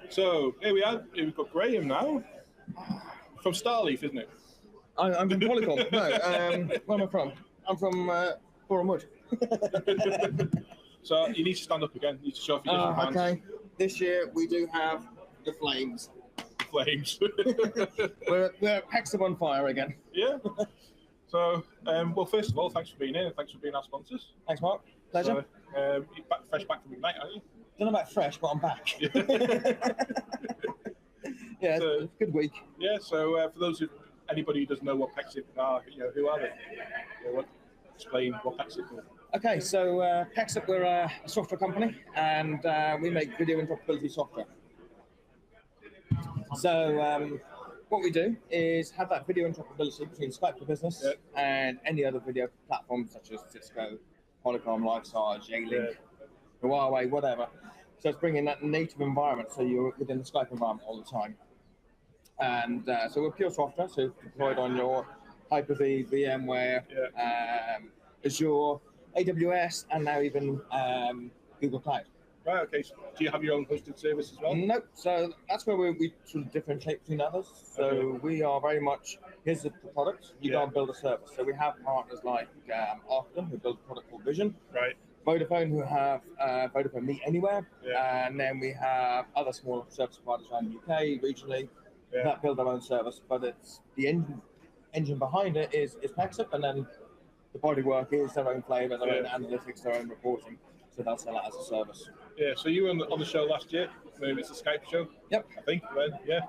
So here we are. We've got Graham now from Starleaf, isn't it? I'm from Polycom. No, where am I from? I'm from Bournemouth. So you need to stand up again. You need to show off your different bands. Okay. This year we do have the Flames. Flames. we're Pexip on fire again. Yeah. So, well, first of all, thanks for being here. Thanks for being our sponsors. Thanks, Mark. Pleasure. So, you're fresh back from Ignite, aren't you? Don't know about fresh, but I'm back. Yeah, so, it's a good week. Yeah. So, for those anybody who doesn't know what Pexip are, who are they? Explain what Pexip are. Okay, so Pexip, we're a software company, and we make video interoperability software. So what we do is have that video interoperability between Skype for Business and any other video platform such as Cisco, Polycom, LiveSarge, J-Link, Huawei, whatever. So it's bringing that native environment so you're within the Skype environment all the time. And so we're pure software, so deployed on your Hyper-V, VMware, Azure, AWS, and now even Google Cloud. Right, okay. So do you have your own hosted service as well? Nope. So that's where we sort of differentiate between others. So we are very much, here's the product, you go and build a service. So we have partners like Arcton, who build a product called Vision. Right. Vodafone, who have Vodafone Meet Anywhere. And then we have other smaller service providers around the UK, regionally, that build their own service. But it's the engine behind it is Pexip, and then the bodywork is their own flavor, their own analytics, their own reporting. So they'll sell it as a service. Yeah, so you were on the show last year. Maybe it's a Skype show. Yep. I think, yeah.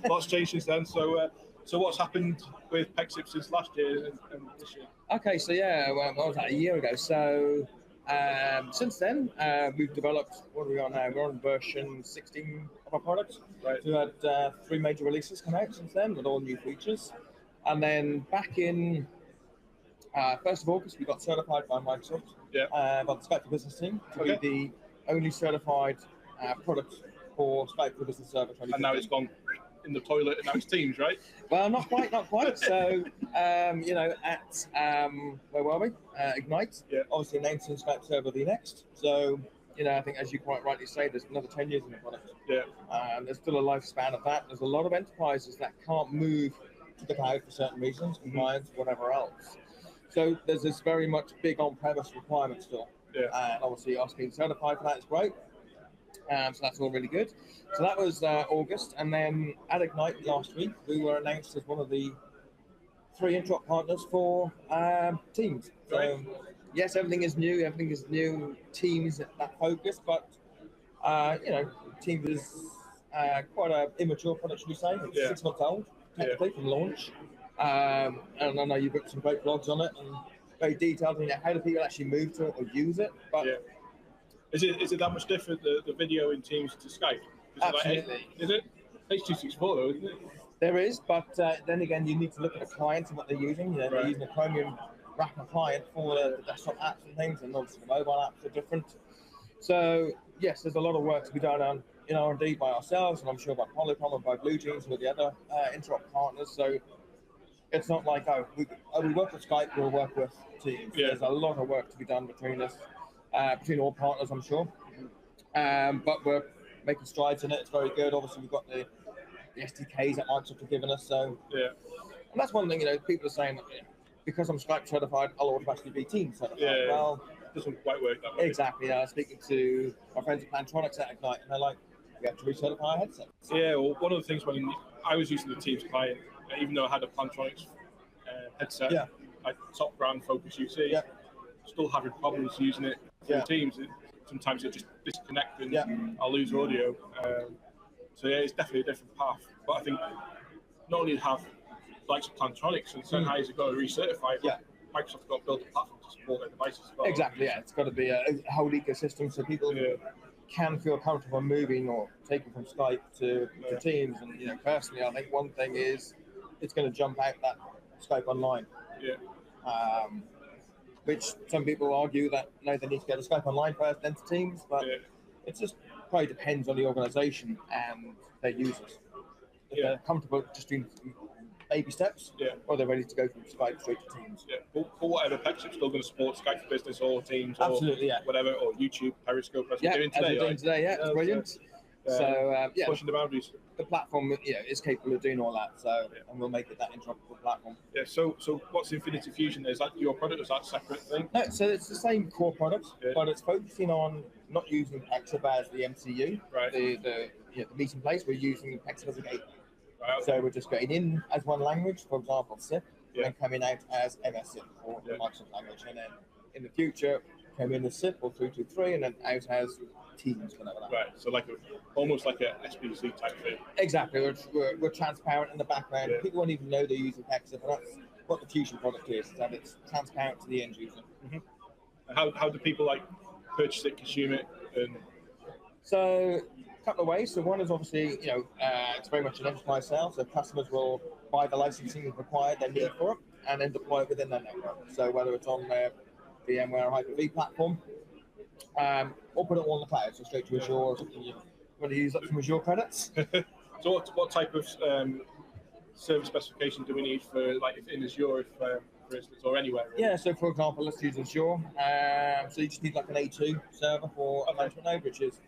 Lots changed since then. So what's happened with Pexip since last year and this year? Okay, so what was that, a year ago? So since then, we've developed, what are we on now? We're on version 16 of our products. Right. So we've had 3 major releases come out since then with all new features. And then back in 1st of August, we got certified by Microsoft, by the Skype for Business team, to be the only certified product for Skype for Business Server 2015. And now it's gone in the toilet, and now it's Teams, right? Well, not quite. So, at, where were we? Ignite, obviously announcing Skype Server the next. So, I think as you quite rightly say, there's another 10 years in the product. Yeah. There's still a lifespan of that. There's a lot of enterprises that can't move to the cloud for certain reasons, compliance, whatever else. So there's this very much big on-premise requirement still. And obviously us being certified for that is great. So that's all really good. So that was August. And then at Ignite last week, we were announced as one of the 3 interop partners for Teams. So yes, everything is new. Teams that focus, but Teams is quite an immature product, should we say? It's 6 months old, technically, from launch. And I know you've got some great blogs on it and very detailed on how do people actually move to it or use it. But is it that much different, the video in Teams to Skype? Absolutely. Is it? H264 though, isn't it? There is, but then again, you need to look at the clients and what they're using. They're using a Chromium wrapper client for the desktop apps and things, and obviously the mobile apps are different. So yes, there's a lot of work to be done on in R&D by ourselves, and I'm sure by Polycom and by Blue Jeans and the other interop partners. So it's not like, we work with Skype, we'll work with Teams. There's a lot of work to be done between us, between all partners, I'm sure. But we're making strides in it. It's very good. Obviously, we've got the SDKs that Microsoft have given us. So, and that's one thing, people are saying that because I'm Skype certified, I'll automatically be Teams certified. Well, it doesn't quite work that way. Exactly. I was speaking to my friends at Plantronics at Ignite, and they're like, we have to recertify our headsets. Yeah, well, one of the things when I was using the Teams client, even though I had a Plantronics headset, like top brand Focus UC, still having problems using it through Teams. Sometimes it just disconnects and I'll lose audio. So it's definitely a different path. But I think not only have likes of Plantronics and Sennheiser got to recertify, but Microsoft's got to build a platform to support their devices as well. Exactly, it's got to be a whole ecosystem so people can feel comfortable moving or taking from Skype to Teams. And personally, I think one thing is it's going to jump out that Skype Online. Which some people argue that they need to get to Skype Online first, then to Teams, but it just probably depends on the organisation and their users. If they're comfortable just doing baby steps, or they're ready to go from Skype straight to Teams. But whatever, Pexip's still going to support Skype for Business or Teams or whatever, or YouTube, Periscope, as we're doing today. It's brilliant. pushing the boundaries. The platform, is capable of doing all that. So, and we'll make it that interoperable platform. Yeah. So what's Infinity Fusion? Is that your product? Or is that a separate thing? No. So it's the same core product, but it's focusing on not using Pexip as the MCU, the meeting place. We're using Pexip as a gateway. Right, okay. So we're just going in as one language, for example, SIP, and then coming out as MSIP or the Microsoft language, and then in the future come in as SIP or 323, and then out as Teams, whatever that. Right. So almost like a SPC type thing. Exactly. We're transparent in the background. Yeah. People won't even know they're using Pexip, and that's what the Fusion product is. That it's transparent to the end user. Mm-hmm. How do people purchase it, consume it, and so a couple of ways. So one is obviously it's very much an enterprise sale. So customers will buy the licensing required they need for it, and then deploy it within their network. So whether it's on their VMware Hyper-V platform, or put it all in the cloud, so straight to Azure, or something you want to use up some Azure credits. So what type of service specification do we need for if in Azure, for instance, or anywhere? Really? Yeah, so for example, let's use Azure. So you just need an A2 server for a management node, which is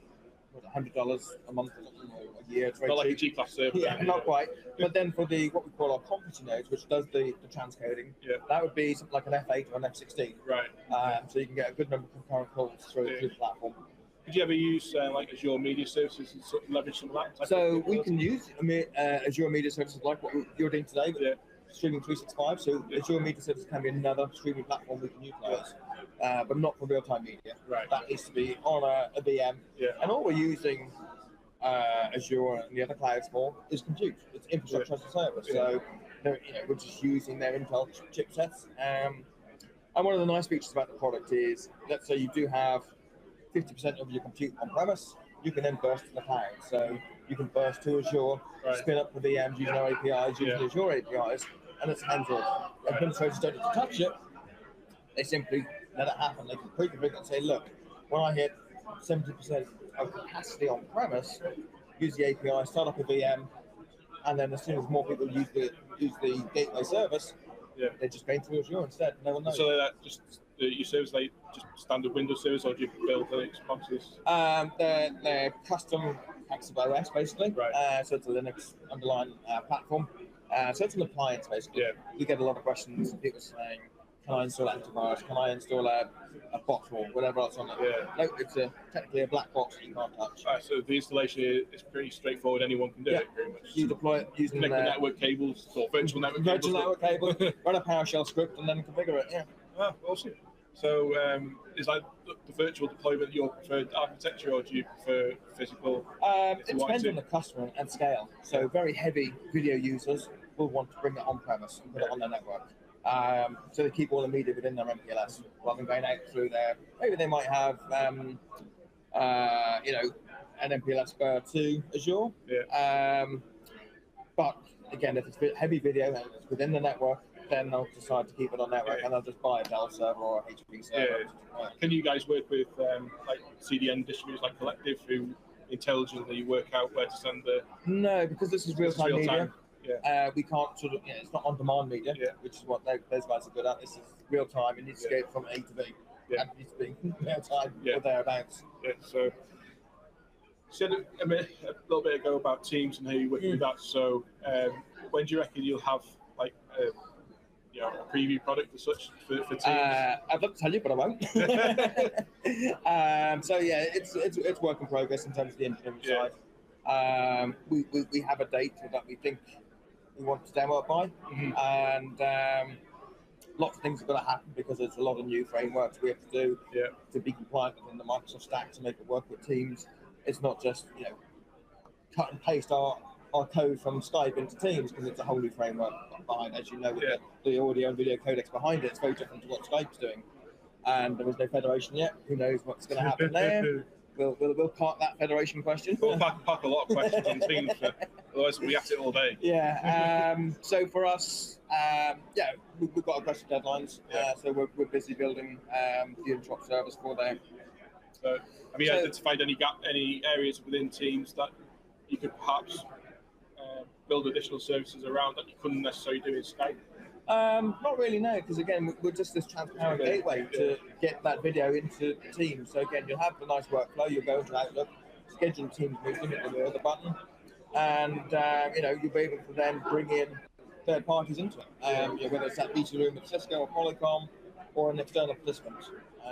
$100 a month or something, or a year. It's very not cheap. Like a G-class server. Yeah, not quite. But then for what we call our competency nodes, which does the transcoding, that would be something like an F8 or an F16. Right. So you can get a good number of concurrent calls through the platform. Did you ever use Azure Media Services and sort of leverage some of that? So we can use Azure Media Services like what you're doing today, but streaming 365. So Azure Media Services can be another streaming platform we can utilize, but not for real-time media. Right. That needs to be on a VM. Yeah. And all we're using Azure and the other clouds for is compute. It's infrastructure as a service. So we're just using their Intel chipsets. And one of the nice features about the product is, let's say you do have 50% of your compute on premise, you can then burst to the cloud. So you can burst to Azure, spin up the VMs using our APIs, using Azure APIs, and it's hands-off. Administrators don't need to touch it. They simply let it happen. They can pre-configure it and say, look, when I hit 70% of capacity on premise, use the API, start up a VM, and then as soon as more people use the gateway service, they're just going through Azure instead. No one knows. So that just your service, just standard Windows service, or do you build Linux boxes? They're custom Pexip OS basically. Right. So it's a Linux underlying platform. So it's an appliance basically. Yeah. You get a lot of questions. People saying, "Can I install antivirus? Can I install a bot or whatever else on it?" Yeah. No, it's technically a black box that you can't touch. Right, so the installation is pretty straightforward. Anyone can do it pretty much. You deploy it using the network cables or virtual network cable, run a PowerShell script, and then configure it. Yeah. Oh, awesome. So is the virtual deployment your preferred architecture, or do you prefer physical? It depends on the customer and scale. So very heavy video users will want to bring it on premise and put it on their network. So they keep all the media within their MPLS rather than going out through maybe they might have, an MPLS to Azure. Yeah. But again, if it's heavy video and it's within the network, then they'll decide to keep it on network and they'll just buy a Dell server or a HP server. Yeah. Can you guys work with CDN distributors like Collective who intelligently work out where to send the... No, because this is real-time media. Yeah. We can't it's not on-demand media, which is what those guys are good at. This is real-time. It needs to go from A to B. Yeah. And it needs to be real-time or thereabouts. Yeah, so you said a little bit ago about Teams and how you work with that. So when do you reckon you'll have a preview product as such for Teams? I'd love to tell you, but I won't. So yeah, it's work in progress in terms of the engineering side. We have a date that we think we want to demo it by, and lots of things are going to happen because there's a lot of new frameworks we have to do to be compliant within the Microsoft stack to make it work with Teams. It's not just cut and paste our code from Skype into Teams, because it's a whole new framework behind, as you know, with the audio and video codecs behind it. It's very different to what Skype's doing, and there was no federation yet. Who knows what's going to happen there? We'll park that federation question. We'll park a lot of questions on Teams, otherwise we'll be at it all day. Yeah. So for us, we've got aggressive deadlines. So we're busy building the interop service for them. So have you identified any areas within Teams that you could perhaps build additional services around that you couldn't necessarily do in Skype? Not really, no, because again, we're just this transparent gateway to get that video into Teams. So again, you'll have the nice workflow. You'll go into Outlook, schedule Teams meeting with the other button, and you'll be able to then bring in third parties into it, whether it's that meeting room at Cisco or Polycom or an external participant.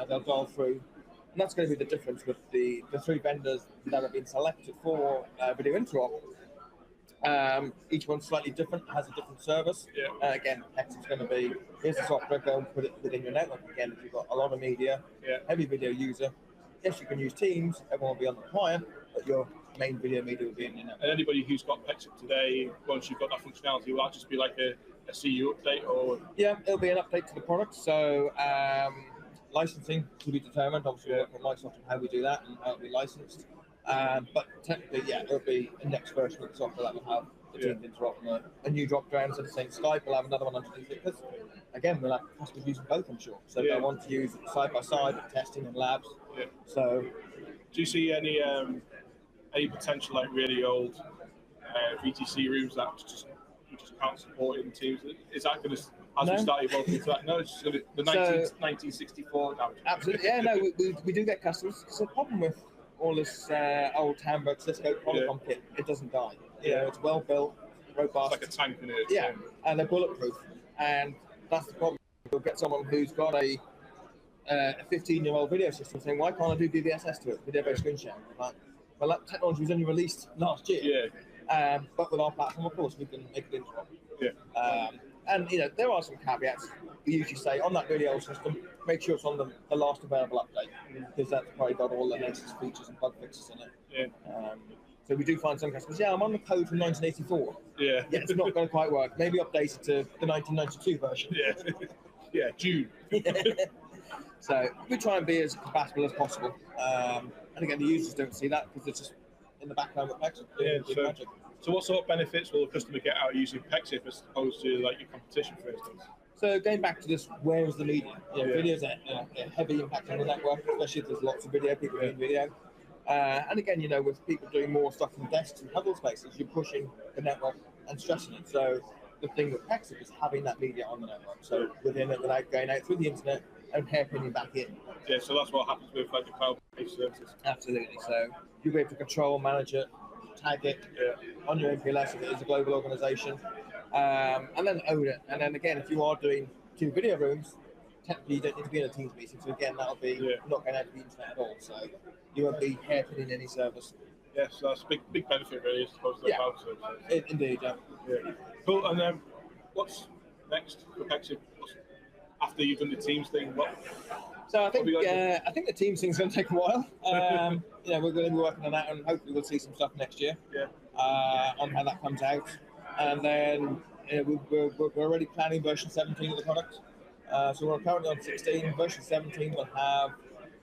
They'll dial through, and that's going to be the difference with the three vendors that have been selected for video interop. Each one's slightly different, has a different service. Again, Pexip's going to be, here's the software, go and put it within your network. Again, if you've got a lot of media, heavy video user, yes, you can use Teams, everyone will be on the client, but your main video media will be in your network. And anybody who's got Pexip today, once you've got that functionality, will that just be like a CU update? Or yeah, it'll be an update to the product. So licensing to be determined. Obviously, we'll work with Microsoft on how we do that and how it'll be licensed. But technically, yeah, it'll be a next version of the software that will have the Teams interop and a new drop down. So the same Skype will have another one underneath it. Because again, we'll have customers using both, I'm sure. So they want to use it side by side with testing and labs. So, do you see any potential like really old VTC rooms that you just can't support in Teams? Is that going to, as we start evolving into that? No, it's just going to the 1964 now. Absolutely, yeah. No, we do get customers. Because the problem with all this old Hamburg Cisco Polycom kit, it doesn't die. It's well built, robust. It's like a tank in it. Yeah, and they're bulletproof, and that's the problem. You'll get someone who's got a 15-year-old video system saying, "Why can't I do DVSS to it? Video-based screen sharing?" Like, well, that technology was only released last year. But with our platform, of course, we can make it interop. And there are some caveats. We usually say on that video system, make sure it's on the last available update, because that's probably got all the latest features and bug fixes in it. So we do find some customers, I'm on the code from 1984. It's not going to quite work. Maybe update it to the 1992 version. June. So we try and be as compatible as possible. And again, the users don't see that because it's just in the background with Pexip. So what sort of benefits will a customer get out of using Pexip as opposed to like your competition, for instance? So going back to this, where is the media? Video's a heavy impact on the network, especially if there's lots of video, people doing video. And again, with people doing more stuff in desks and huddle spaces, you're pushing the network and stressing it. So the thing with Pexip is having that media on the network. So within it, without going out through the internet and hairpinning back in. So that's what happens with like the cloud-based services. Absolutely. So you'll be able to control, manage it, tag it on your MPLS if it is a global organization, and then own it. And then again, if you are doing 2 video rooms, technically you don't need to be in a Teams meeting. So again, that'll be not going out to the internet at all. So you won't be hairpinning any service. So that's a big benefit really, as opposed to the cloud services. Indeed, Cool. And then what's next for Pexip? After you've done the Teams thing, So I think the Teams thing's going to take a while. We're going to be working on that, and hopefully we'll see some stuff next year on how that comes out. And then we're already planning version 17 of the product. So we're currently on 16. Version 17 will have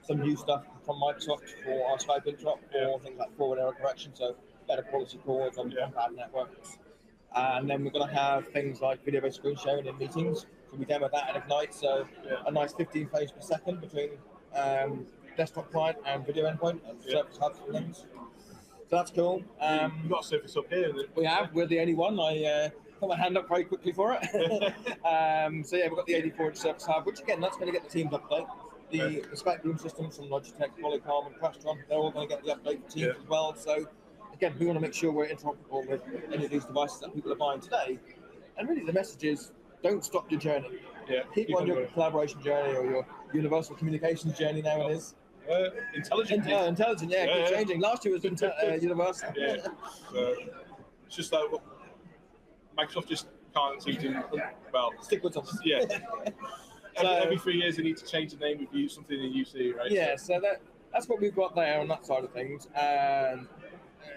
some new stuff from Microsoft for our Skype interop for things like forward error correction, so better quality calls on bad networks. And then we're going to have things like video-based screen sharing in meetings. So we demo that at Ignite, so a nice 15 frames per second between desktop client and video endpoint and Surface hubs and things. So that's cool. You've got a Surface up here. We have. We're the only one. I put my hand up very quickly for it. So yeah, we've got the 84-inch Surface hub, which again, that's going to get the Teams update. The Skype room systems from Logitech, Polycom, and Crestron, they're all going to get the update for Teams as well. So again, we want to make sure we're interoperable with any of these devices that people are buying today. And really, the message is, don't stop your journey. Keep on your collaboration journey or your universal communications journey now it is. Intelligent. Intelligent, keep changing. Last year was universal. So it's just like Microsoft just can't seem to, stick with us. Every 3 years they need to change the name of you, something in UC, right? So that's what we've got there on that side of things. And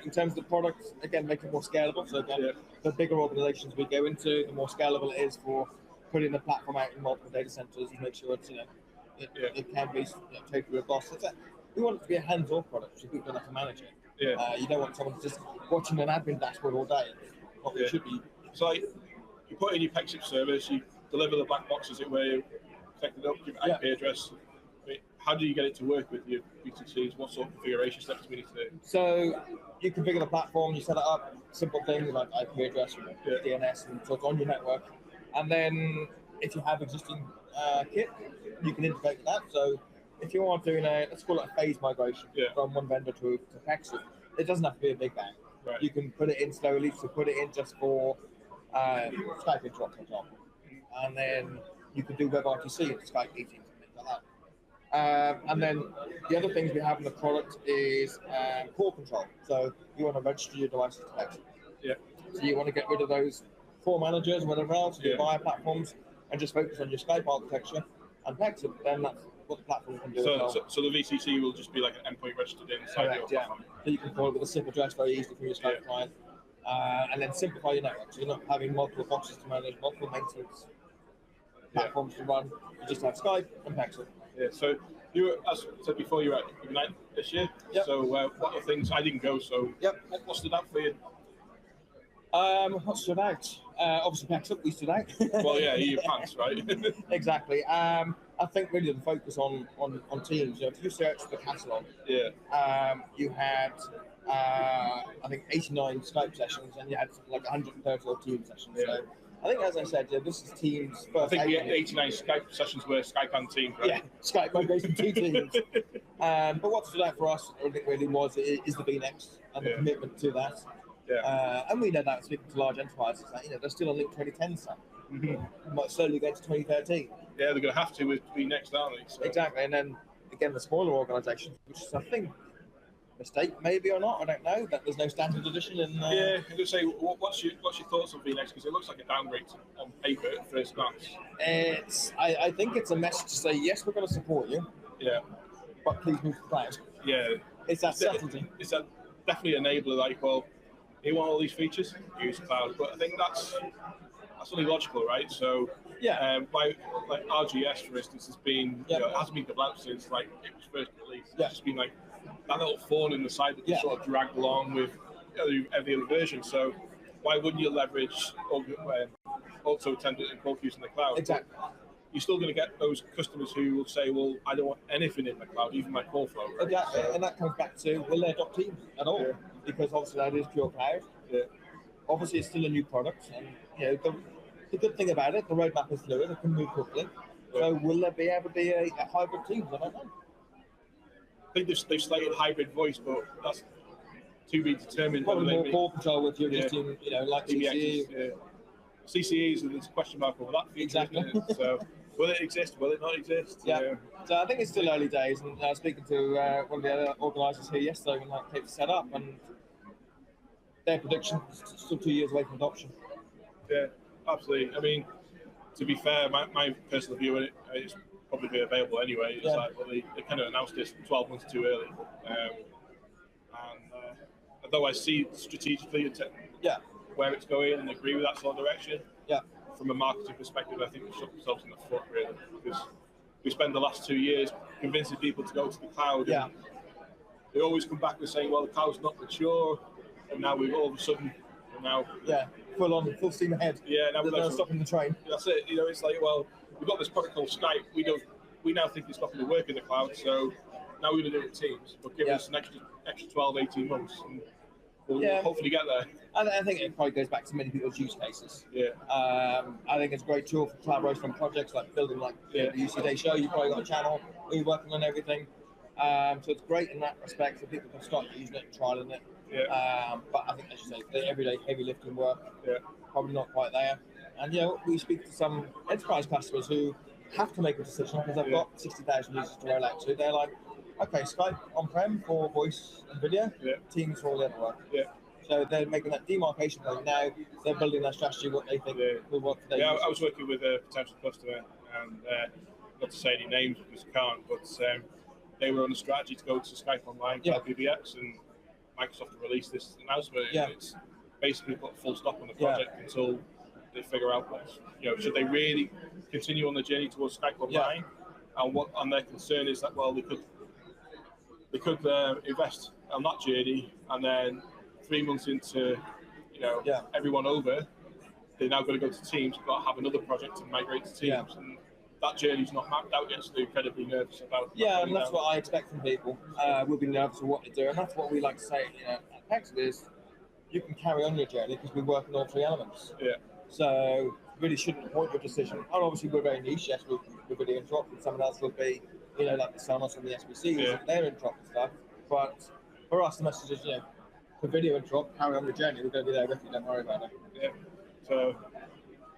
in terms of the product, again, make it more scalable. So again, the bigger organizations we go into, the more scalable it is for putting the platform out in multiple data centers and make sure it's, it can be totally robust. We want it to be a hands-off product, so people don't have to manage it. You don't want someone just watching an admin dashboard all day. What it should be. So like, you put in your Pexip service, you deliver the black box, as it were, you connect it up, give it IP address. How do you get it to work with your VTCs? What sort of configuration steps do we need to do? So you configure the platform, you set it up, simple things like IP address, DNS, and so it's on your network. And then if you have existing kit, you can integrate with that. So if you are doing let's call it a phase migration from one vendor to Pexip, it doesn't have to be a big bang. Right. You can put it in slowly, so put it in just for Skype interrupt, for example. And then you can do WebRTC and Skype meetings and things like that. And then the other things we have in the product is core control. So you want to register your devices to Pexip. Yeah. So you want to get rid of those core managers, whatever else, your buyer platforms, and just focus on your Skype architecture and Pexip. Then that's what the platform can do. So the VCC will just be like an endpoint registered inside your platform. So you can call it with a SIP address very easily from your Skype client. And then simplify your network. So you're not having multiple boxes to manage, multiple maintenance platforms to run. You just have Skype and Pexip. Yeah. So you were, as I said before, you were at Ignite this year. Yep. So what are things? I didn't go. So what stood out for you? What stood out? Obviously Pexip, we stood out. Well, yeah, your pants, right? Exactly. I think really the focus on Teams. If you search the catalog, you had I think 89 Skype sessions, and you had like 130 odd Teams sessions. So I think, as I said, this is Teams first. I think the 89 Skype sessions were Skype and Teams, right? Yeah, Skype migration to Teams. But what stood out for us, I think, really is the VNext and the commitment to that. Yeah. And we know that speaking to large enterprises, that they're still on Link 2010 stuff. Might slowly go to 2013. Yeah, they're going to have to with VNext, aren't they? So. Exactly, and then again the smaller organisations, which is I think mistake maybe or not, I don't know, that there's no standard edition. And yeah, I'm going to say, what's your thoughts on VNext? Because it looks like a downgrade on paper at first glance. I think it's a message to say yes, we're going to support you. Yeah. But please move to cloud. Yeah. It's that subtlety. It's a definitely enabler. Like, well, you want all these features, use cloud. But I think that's only logical, right? So like RGS, for instance, has been it hasn't been developed since like it was first released. It's just been like that little thorn in the side that you sort of dragged along with every other version. So why wouldn't you leverage auto attendant and bulk use in the cloud? Exactly. But you're still going to get those customers who will say, well, I don't want anything in the cloud, even my call flow. Right? Exactly, and that comes back to, will they adopt Teams at all? Because obviously that is pure cloud. Obviously it's still a new product, and the good thing about it, the roadmap is fluid, it can move quickly. So will there be ever be a hybrid Teams? I don't know. I think they've slated hybrid voice, but that's to be determined. Probably more call control with your existing, like CCE. CCEs, and there's a question mark over that feature. Exactly. So will it exist? Will it not exist? Yeah. So I think it's still early days, and I was speaking to one of the other organisers here yesterday when that came set up, and their prediction is still 2 years away from adoption. Yeah, absolutely. I mean, to be fair, my personal view on it is probably be available anyway. It's like, well, they kind of announced this 12 months too early. Although I see strategically where it's going and agree with that sort of direction, from a marketing perspective, I think we shot themselves in the foot, really, because we spent the last 2 years convincing people to go to the cloud. And they always come back with saying, well, the cloud's not mature, and now we've all of a sudden, full steam ahead. Yeah, now we're stopping the train. That's it. It's like, well, we've got this product called Skype. We now think it's not going to work in the cloud, so now we're going to do it with Teams. But give us an extra 12, 18 months, and we'll hopefully get there. I think it probably goes back to many people's use cases. I think it's a great tool for collaboration on projects like building the UC Day show. You've probably got a channel where you're working on everything. So it's great in that respect for people to start using it and trialing it. But I think, as you say, the everyday heavy lifting work, probably not quite there. And we speak to some enterprise customers who have to make a decision because they've got 60,000 users to roll out to. They're like, okay, Skype on-prem for voice and video, Teams for all the other work. So they're making that demarcation point now. They're building their strategy, what they think will work for their users. I was working with a potential customer, and not to say any names because I can't, but they were on a strategy to go to Skype Online, PBX, and Microsoft have released this announcement. It's basically put a full stop on the project until they figure out should they really continue on the journey towards Skype Online, and their concern is that they could invest on that journey, and then 3 months into everyone over, they're now going to go to Teams, but have another project to migrate to Teams, and that journey's not mapped out yet, so they're incredibly nervous about. And that's what I expect from people. We'll be nervous of what they do, and that's what we like to say at Pexip is you can carry on your journey because we work on all three elements. So really shouldn't point your decision. And obviously we're very niche. Yes, we're really interrupt, and someone else will be like the Sonos and the SBCs, they're interop and stuff. But for us, the message is, for video interop, carry on the journey. We're going to be there with you. Don't worry about it. Yeah. So,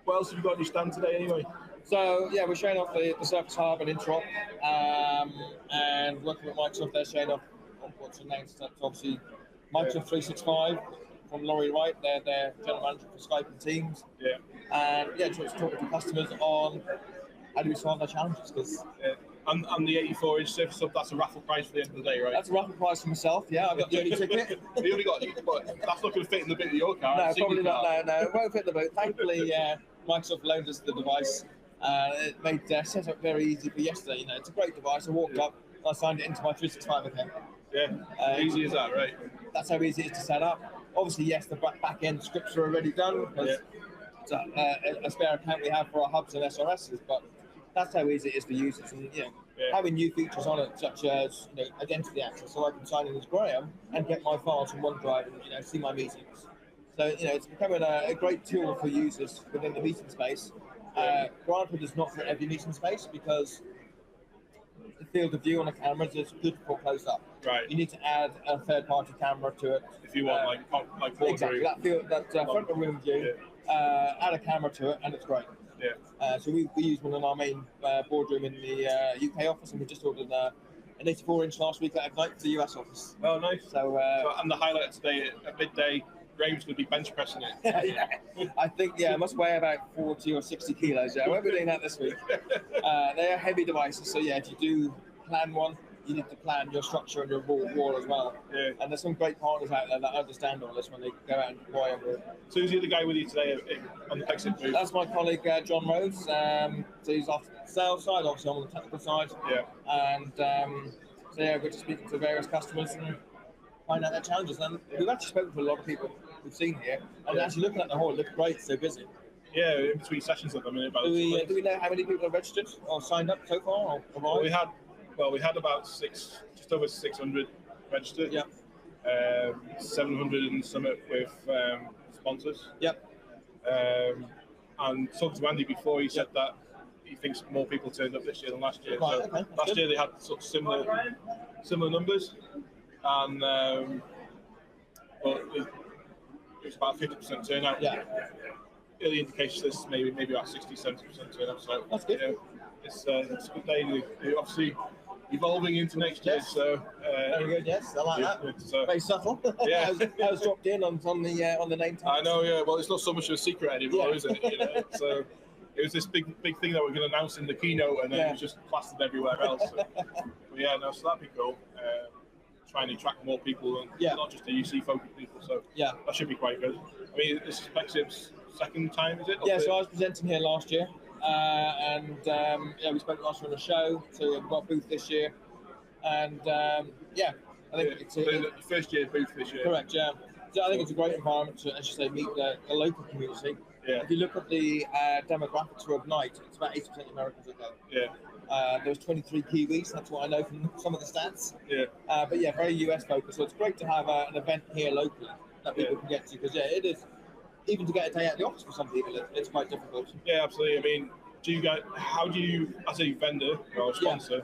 what else have you got on your stand today, anyway? So we're showing off the Surface Hub and interop, and working with Microsoft. They're showing off what's the name? Obviously, Microsoft 365 from Laurie Wright. They're their general manager for Skype and Teams. Yeah. And just talking to customers on how do we solve their challenges, because. And the 84-inch Surface Hub, that's a raffle prize for the end of the day, right? That's a raffle prize for myself, yeah. I got the only ticket. You only got, but that's not going to fit in the bit of your car. No, probably not. No, it won't fit in the boot. Thankfully, Microsoft loaned us the device. It made setup very easy for yesterday. It's a great device. I walked up, I signed it into my 365 account. Yeah, easy as that, right? That's how easy it is to set up. Obviously, yes, the back end scripts are already done because it's a spare account we have for our hubs and SRSs, but that's how easy it is for users, and having new features on it, such as identity access, so I can sign in as Graham and get my files from OneDrive and see my meetings. So it's becoming a great tool for users within the meeting space. Granted, it's not for every meeting space because the field of view on a camera is good for close up. Right. You need to add a third-party camera to it if you want exactly that front of room view. Add a camera to it, and it's great. Yeah. So we use one in our main boardroom in the UK office, and we just ordered an 84-inch last week at Ignite for the US office. Oh, nice. So and the highlight today at midday, Graham's going to be bench pressing it. I think it must weigh about 40 or 60 kilos. I won't be doing that this week. They are heavy devices, so if you do plan one, you need to plan your structure and your wall as well. Yeah. And there's some great partners out there that understand all this when they go out and deploy them. So who's the other guy with you today on the Pexip booth? That's my colleague John Rhodes. So he's off the sales side, obviously on the technical side. Yeah. And we're just speaking to various customers and find out their challenges. And we've actually spoken to a lot of people we've seen here, and actually looking at the hall, it looked great. So busy. Yeah, in between sessions at the minute. Do we know how many people have registered or signed up so far? Or we had about just over 600 registered. Yeah. 700 and something with sponsors. Yep. And talking to Andy before, he said that he thinks more people turned up this year than last year. Right, so okay, last year they had sort of similar numbers, and but it was about 50% turnout. Yeah. Early indications this maybe about 60-70% turnout. So that's good. It's a good day. They're obviously evolving into next year. So very good. Yes, I like that. Very subtle. Yeah, I was dropped in on the name tag. I know. Yeah. Well, it's not so much of a secret anymore, is it? So it was this big thing that we're going to announce in the keynote, and then it was just plastered everywhere else. So, so that'd be cool. Trying to attract more people and not just the UC focused people. So that should be quite good. I mean, this is Pexip's second time, is it? Yeah. So I was presenting here last year. And we spoke last year on the show, so we've got a booth this year, and I think it's the first year booth this year. Correct, yeah. So I think it's a great environment to, as you say, meet the local community. Yeah. If you look at the demographics for Ignite, it's about 80% Americans that go. Yeah. There's 23 Kiwis, that's what I know from some of the stats. Yeah. But very US focused, so it's great to have an event here locally that people can get to, because it is. Even to get a day out of the office for some people, it's quite difficult. Yeah, absolutely. I mean, how do you, as a vendor or a sponsor,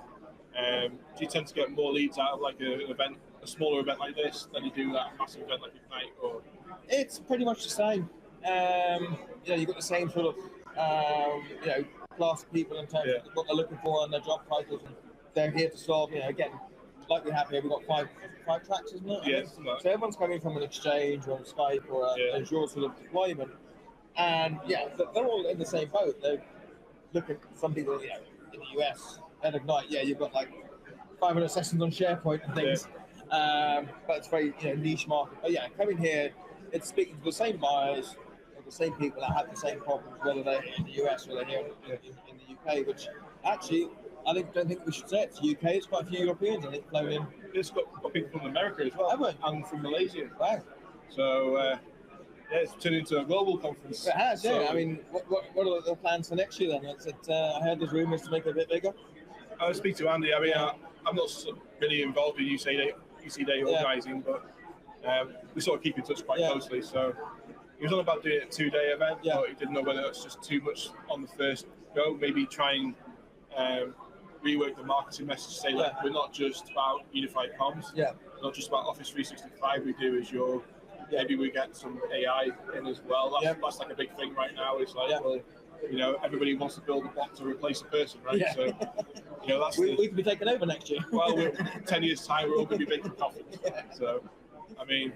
do you tend to get more leads out of like a smaller event like this than you do that massive event like Ignite? Or it's pretty much the same. You've got the same sort of class of people in terms of what they're looking for and their job titles, and they're here to solve. Again, like we have here, we've got five tracks, isn't it? Yes. So everyone's coming from an Exchange or a Skype or an Azure sort of deployment, and they're all in the same boat. They're looking at some people, in the US at Ignite. You've got like 500 sessions on SharePoint and things, but it's very niche market. But coming here, it's speaking to the same buyers, or the same people that have the same problems, whether they're in the US or they're here in the UK, which actually. I don't think we should say it's the UK. It's quite a few Europeans, I think, flown in. It's got people from America as well, and from Malaysia. Wow. So, it's turned into a global conference. It has, I mean, what are the plans for next year then? I heard there's rumours to make it a bit bigger. I'll speak to Andy. I mean, I'm not really involved in UC Day organising, but we sort of keep in touch quite closely. So, he was on about doing a 2-day event, but he didn't know whether it's just too much on the first go. Maybe try and rework the marketing message to say, look, we're not just about unified comms. Not just about Office 365. We do Azure. Maybe we get some AI in as well. That's like a big thing right now. It's like, well, you know, everybody wants to build a bot to replace a person, right? So, you know, that's we could be taken over next year. Well, 10 years time, we're all going to be making coffee. So, I mean,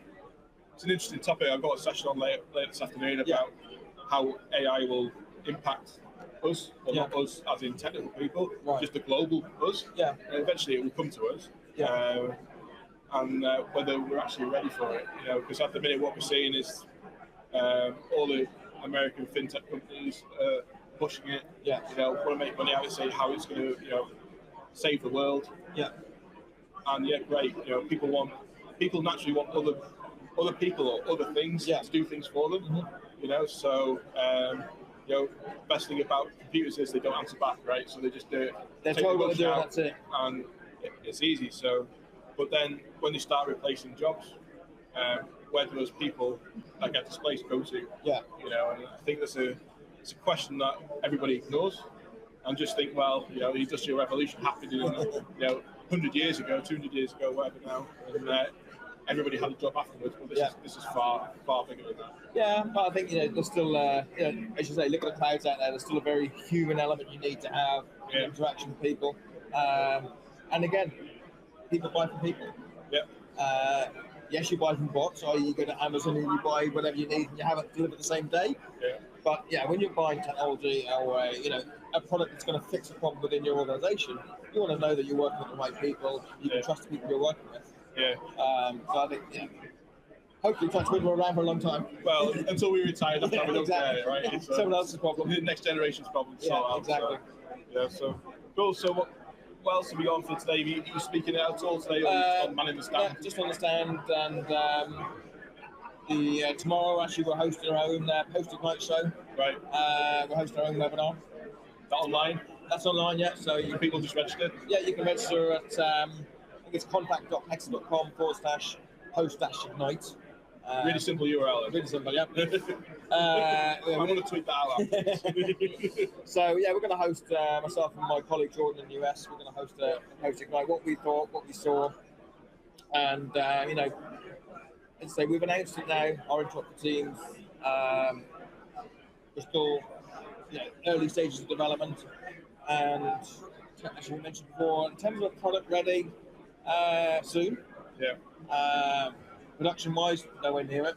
it's an interesting topic. I've got a session on later this afternoon about how AI will impact us, well, not us as in technical people, just the global us. And eventually it will come to us. And whether we're actually ready for it, you know, because at the minute what we're seeing is all the American fintech companies pushing it. You know, want to make money out of it, say how it's going to, you know, save the world. And great. You know, people naturally want other people or other things to do things for them. You know, so you know, best thing about computers is they don't answer back, right? So they just do it. They're told what to do, and that's it. And it's easy. So, but then when they start replacing jobs, where do those people that get displaced go to? You know, and I think it's a question that everybody ignores, and just think, well, you know, the Industrial Revolution happened in, you know, 100 years ago, 200 years ago, whatever now, and everybody had a job afterwards. But this is far bigger than that. Yeah, but I think, you know, there's still, you know, as you say, look at the clouds out there. There's still a very human element you need to have in interaction with people. And again, people buy from people. Yes, you buy from bots, or you go to Amazon and you buy whatever you need and you have it delivered the same day. But when you're buying technology or you know, a product that's going to fix a problem within your organisation, you want to know that you're working with the right people. You can trust the people you're working with. So I think, hopefully, touch wood, we're around for a long time. Well, until we retire, that's how we don't care, right? It's someone else's problem. The next generation's problem. Exactly. So cool. So what else have we got for today? You speaking out at all today, or on manning the stand? Just on the stand, and tomorrow actually we're hosting our own post-ignite show. We're hosting our own webinar. Is that online? That's online, So can people just register? You can register at I think it's contact.pexip.com/post-ignite. Really simple URL. Really simple, I'm going to tweet that out. So we're going to host myself and my colleague Jordan in the US. We're going to host a post-ignite, what we thought, what we saw, and you know, as I say, we've announced it now. Our interactive teams, we're still early stages of development, and as we mentioned before, in terms of product ready, soon. Production-wise, nowhere near it.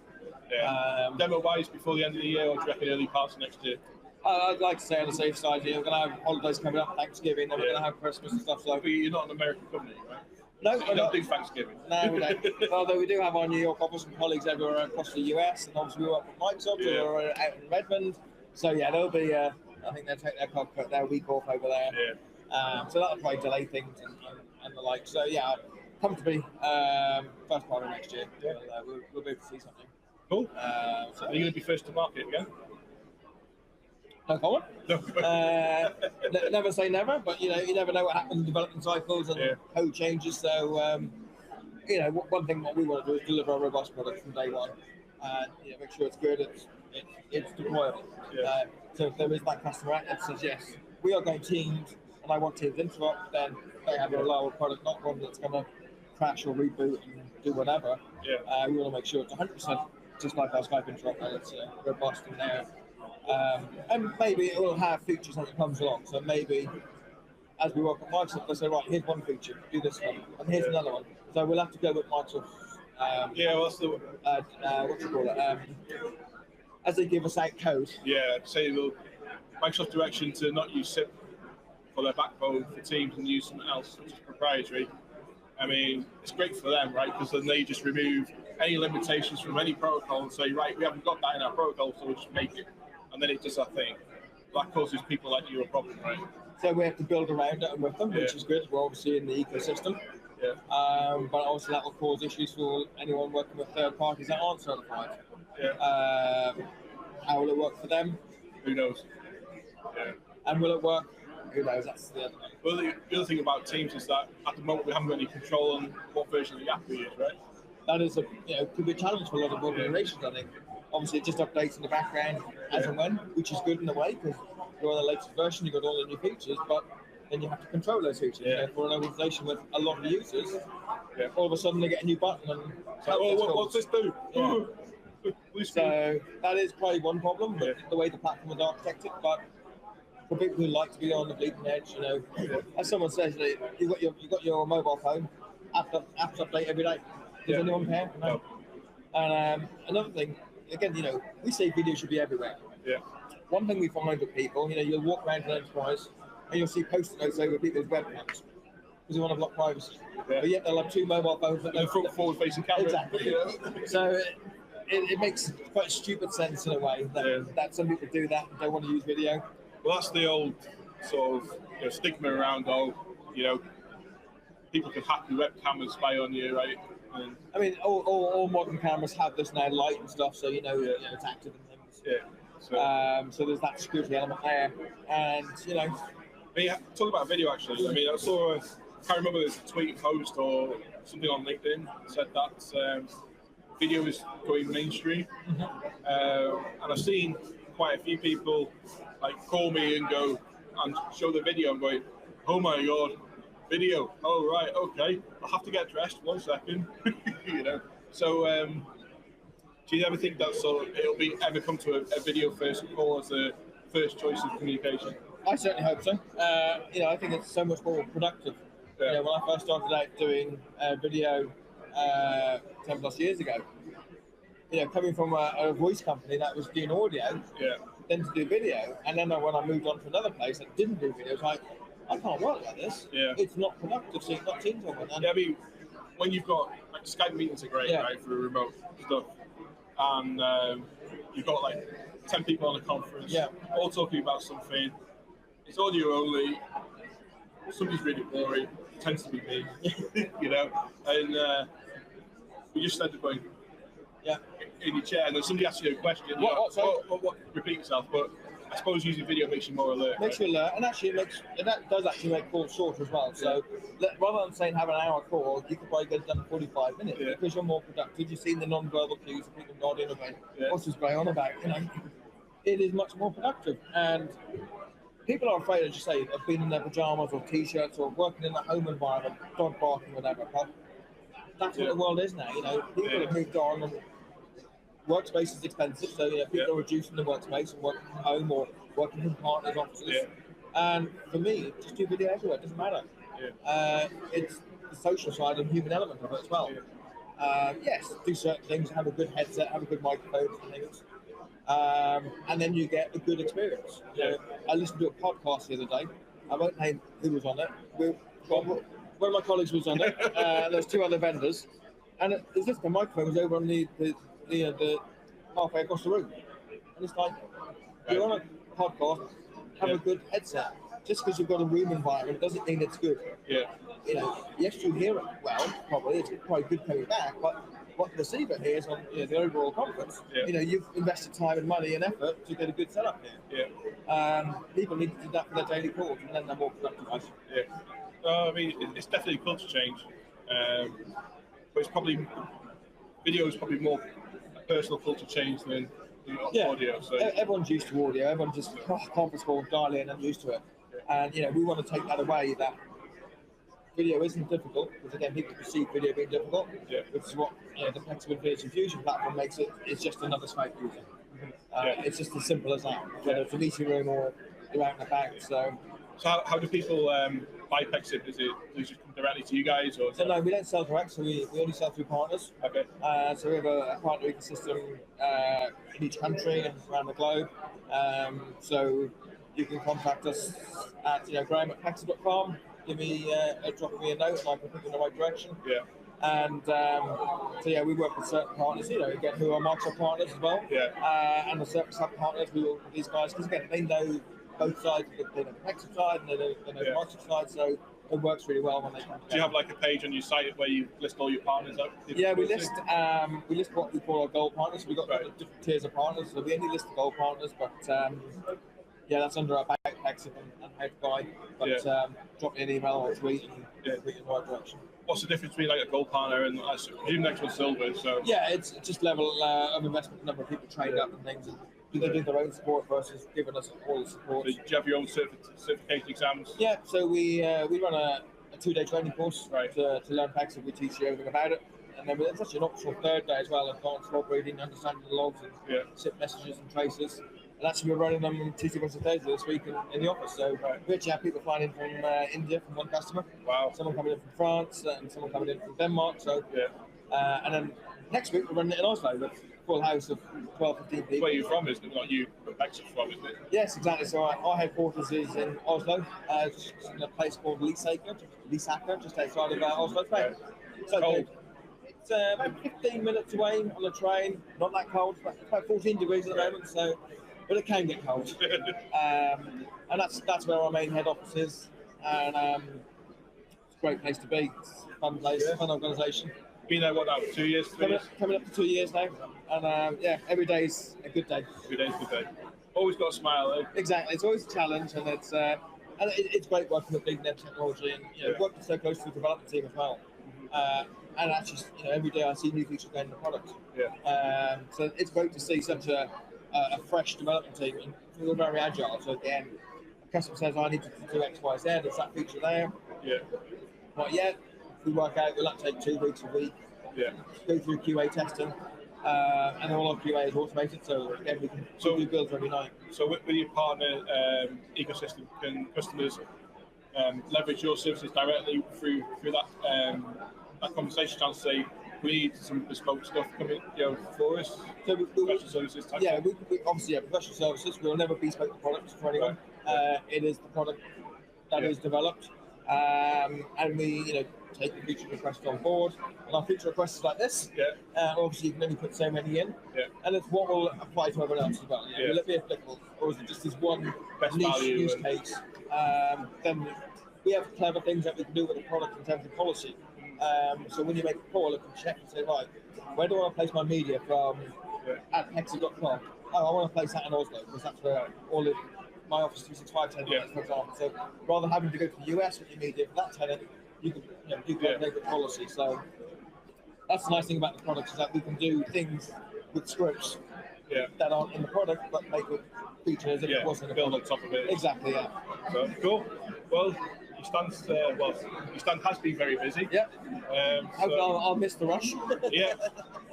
Demo-wise, before the end of the year, or do you reckon early parts of next year? I'd like to say on the safe side here, we're going to have holidays coming up, Thanksgiving, then we're going to have Christmas and stuff. So you're not an American company, right? No, we don't do Thanksgiving. No, we don't. Although we do have our New York office and colleagues everywhere across the US, and obviously we work with Microsoft, who are out in Redmond. So there'll be, I think they'll take their week off over there. So that'll probably delay things and the like. So come to be first part of next year. We'll be able to see something. Cool. So are you going to be first to market again? No comment. Never say never, but you never know what happens in development cycles and code changes. So one thing what we want to do is deliver a robust product from day one, and make sure it's good. It's deployable. So if there is that customer out there that says yes, we are going Teams, and I want Teams interrupt, then they have a reliable product, not one that's going to crash or reboot and do whatever. We want to make sure it's 100% just like our Skype interrupt, that it's robust in there. And maybe it will have features as it comes along. So maybe as we work with Microsoft, they say, right, here's one feature, do this one, and here's another one. So we'll have to go with Microsoft. What's the what do you call it? As they give us out code. Say Microsoft direction to not use SIP for their backbone for Teams and use something else which is proprietary. I mean, it's great for them, right? Because then they just remove any limitations from any protocol and say, right, we haven't got that in our protocol, so we'll just make it. And then it does that thing. That causes people like you a problem, right? So we have to build around it and with them, which is good. We're obviously in the ecosystem. But also that will cause issues for anyone working with third parties that aren't certified. How will it work for them? Who knows? And will it work? Who knows? That's the other thing. Well, the other thing about Teams is that at the moment we haven't got any control on what version of the app we use, right? That is could be a challenge for a lot of organizations, I think. Obviously, it just updates in the background as and when, which is good in a way because you're on the latest version, you've got all the new features. But then you have to control those features. You know, for an organization with a lot of users, all of a sudden they get a new button and what's this do? So that is probably one problem, the way the platform is architected. But for people who like to be on the bleeding edge, you know, as someone says, you've got your mobile phone, apps update every day. Does anyone care? No. And another thing, again, you know, we say video should be everywhere. One thing we find with people, you know, you'll walk around an enterprise and you'll see post-it notes over people's webcams because they want to block privacy. But yet they'll have two mobile phones that forward-facing camera. Exactly. So it makes quite stupid sense in a way that some people do that and don't want to use video. Well, that's the old sort of stigma around, you know, people can hack the webcam and spy on you, right? And I mean, all modern cameras have this now, light and stuff, so you know, it's active and things. So there's that security element there, and you know. I mean, talk about video actually. I mean, I saw, I can't remember this tweet, post, or something on LinkedIn said that video is going mainstream, and I've seen quite a few people like call me and go and show the video. I'm going, oh my god, video. Oh right, okay. I'll have to get dressed. 1 second. You know. So, do you ever think that it'll ever come to a video first call as the first choice of communication? I certainly hope so. You know, I think it's so much more productive. You know, when I first started out doing video 10 plus years ago, you know, coming from a voice company that was doing audio, then to do video, and then when I moved on to another place that didn't do video, it's like, I can't work like this. It's not productive, so you've got teams on it. I mean, when you've got, like, Skype meetings are great, right, for remote stuff, and you've got like 10 people on a conference, all talking about something, it's audio only, somebody's really boring, it tends to be me, you know, and we just started going, in your chair, and then somebody asks you a question. Repeat yourself, but I suppose using video makes you more alert. Makes you alert, and actually that does actually make calls shorter as well. So rather than saying have an hour call, you could probably get it done in 45 minutes because you're more productive. You've seen the non-verbal cues of people nodding and going, what's this going on about? You know, it is much more productive, and people are afraid, as you say, of being in their pajamas or t-shirts or working in a home environment, dog barking, whatever. But that's what the world is now. You know, people have moved on, and workspace is expensive, so you know, people are reducing the workspace and working from home or working from partners' offices. And for me, just do video everywhere. It doesn't matter. It's the social side and human element of it as well. Yes, do certain things, have a good headset, have a good microphone and things. And then you get a good experience. You know, I listened to a podcast the other day. I won't name who was on it. One of my colleagues was on it. There's two other vendors, and it's just the microphone was over on the halfway across the room. And it's like, you're on a podcast, have a good headset. Just because you've got a room environment doesn't mean it's good. You know, yes, you hear it well. Probably it's probably good coming back, but what the receiver hears on the overall conference, you know, you've invested time and money and effort to get a good setup here. People need to do that for their daily calls, and then they're more productive. I mean, it's definitely a culture change, but it's probably video is probably more a personal culture change than audio. So everyone's used to audio. Everyone's just conference call, dial in, and used to it. And you know, we want to take that away. That video isn't difficult, because again, people perceive video being difficult, which is what the Pexip Infinity Fusion platform makes it. It's just another Skype user. It's just as simple as that, whether it's a meeting room or you're out and about. So how do people buy Pexip? Does it just come directly to you guys? Or so no, we don't sell direct, so we only sell through partners. Okay. So we have a partner ecosystem in each country and around the globe. So you can contact us at Graham@pexip.com. Drop me a note, and I can put you in the right direction. And so we work with certain partners, you know, again, who are Microsoft partners as well. And the certain sub partners we work with these guys, because again, they know both sides. They know the Pexip side and they know the Microsoft side, so it works really well when they come together. Do you have like a page on your site where you list all your partners out? Yeah, we list what we call our gold partners. We've got different tiers of partners, so we only list the gold partners, but that's under our Pexip and how to buy. But drop me an email or tweet and tweet in the right direction. what's the difference between like a gold partner and even next one silver? So yeah, it's just level of investment, number of people trained up and things. Do they do their own support versus giving us all the support? So do you have your own certification exams? Yeah, so we run a 2-day training course to learn Pexip. We teach you everything about it. And then it's actually an optional third day as well, advanced log reading, understanding the logs and SIP messages and traces. And actually we're running them Tuesday, Wednesday, Thursday this week in the office. So we actually have people flying in from India from one customer. Wow. Someone coming in from France and someone coming in from Denmark. So and then next week we're running it in Oslo with a full house of 12, 15 people. Where are you from, isn't it? Not you, but Pexip's from, isn't it? Yes, exactly. So our headquarters is in Oslo, just in a place called Lysaker, just outside of Oslo. So cold. It's about 15 minutes away on the train. Not that cold, about 14 degrees at the moment. So, but it can get cold. And that's where our main head office is. And it's a great place to be. It's a fun place, fun organisation. Been there what now? 2 years? Coming up to 2 years now. And every day's a good day. Every day's a good day. Always got a smile, eh? Exactly. It's always a challenge, and it's great working with big net technology, and working so close to the development team as well. And actually, every day I see new features going in the product. So it's great to see such a fresh development team, and we're very agile. So again, a customer says, I need to do X, Y, Z. Is that feature there? Not yet. If we work out, it'll take 2 weeks a week. Go through QA testing. And all our QA is automated, so again, we can do builds every night. So with your partner ecosystem, can customers leverage your services directly through that conversation and say, we need some bespoke stuff coming for us? So professional services type we obviously professional services. We'll never bespoke the products for anyone. It is the product that is developed, and we take the feature request on board, and our feature requests is like this. Obviously, you can only put so many in, and it's what will apply to everyone else as well. Will it be applicable, or is it just this one niche use case? Then we have clever things that we can do with the product in terms of policy. So when you make a call, it can check and say, right, where do I want to place my media from at Pexip.com? Oh, I want to place that in Oslo, because that's where all of my Office 365 tenants, for example. So rather than having to go to the US with your media for that tenant, you can make a policy. So that's the nice thing about the product, is that we can do things with scripts that aren't in the product, but make it feature as if it was in the build on top of it. Exactly, So, cool. Well, your stand has been very busy. I'll miss the rush.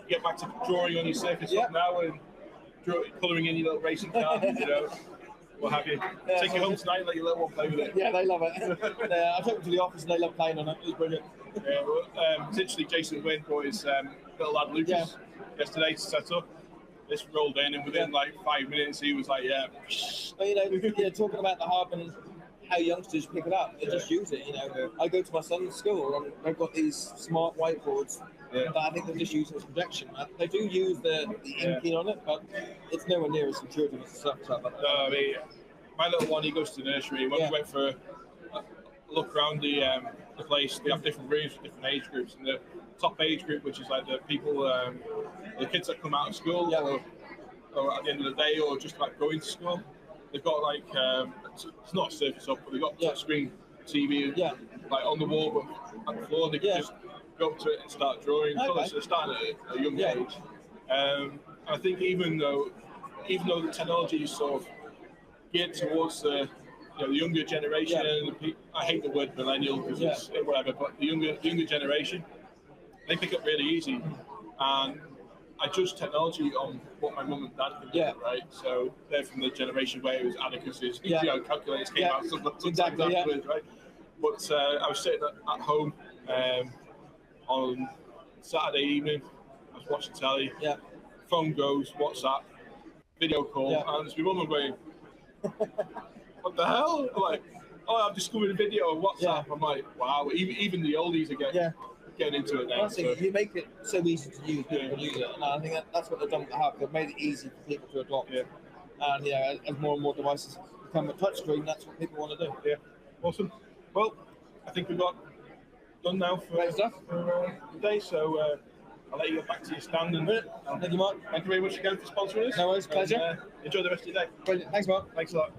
Get back to drawing on your surface up now and colouring in your little racing car, what have you. Take it home tonight and let your little one play with it. Yeah, they love it. I took them to the office and they love playing on it. It was brilliant. Essentially, Jason Wynn brought his little lad Lucas yesterday to set up. This rolled in, and within like 5 minutes, he was like, Well, talking about the hub and how youngsters pick it up, they just use it. I go to my son's school and they've got these smart whiteboards. But I think they just use it as projection. They do use the inking on it, but it's nowhere near as intuitive as the stuff. No, I mean, my little one, he goes to nursery. When we went for a look around the place, they have different rooms for different age groups. And the top age group, which is like the people, the kids that come out of school, or at the end of the day, or just about going to school, they've got like, it's not a surface up, but they've got touch screen TV like on the wall, but at the floor, they can just go up to it and start drawing. So they're starting at a young age. I think even though the technology is sort of geared towards the younger generation, and I hate the word millennial because it's whatever, but the younger generation, they pick up really easy. And I judge technology on what my mum and dad can do, right? So they're from the generation where it was abacuses, calculators came out sometimes afterwards, right? But I was sitting at home on Saturday evening, I was watching telly, phone goes, WhatsApp, video call, and it's my mum going, what the hell? I'm like, I've discovered a video on WhatsApp. I'm like, wow, even the oldies are getting into it now. I think you make it so easy to use, people can use it, and I think that's what they've done with the hub. They've made it easy for people to adopt. And as more and more devices become a touchscreen, that's what people want to do. Awesome. Well, I think we've got done now for today, so I'll let you get back to your stand. And thank you, Mark. Thank you very much again for sponsoring us. No worries, pleasure. Enjoy the rest of your day. Brilliant. Thanks, Mark. Thanks a lot.